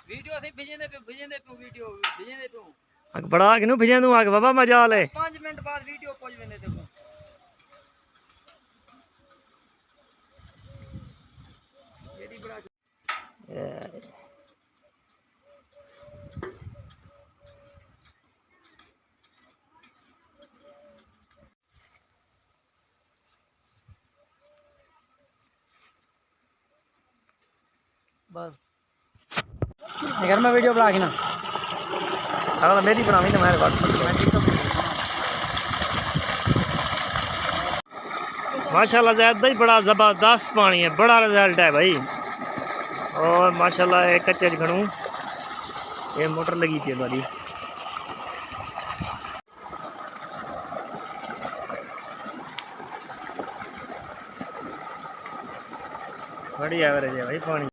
Video से भेजने पे वीडियो भेजने पे आग बड़ा किनु भेज दूं आग बाबा मजा ले 5 मिनट बाद वीडियो पहुंच वेंदे देखो येदी बड़ा बस घर में वीडियो बना के ना हाँ मेरी बनावी ना मेरे माशाल्लाह ज़्यादा ही बड़ा ज़बरदस्त पानी है, बड़ा रिजल्ट है भाई। और माशाल्लाह एक कच्चे घणू ये मोटर लगी थी बड़ी बड़ी एवरेज है भाई पानी।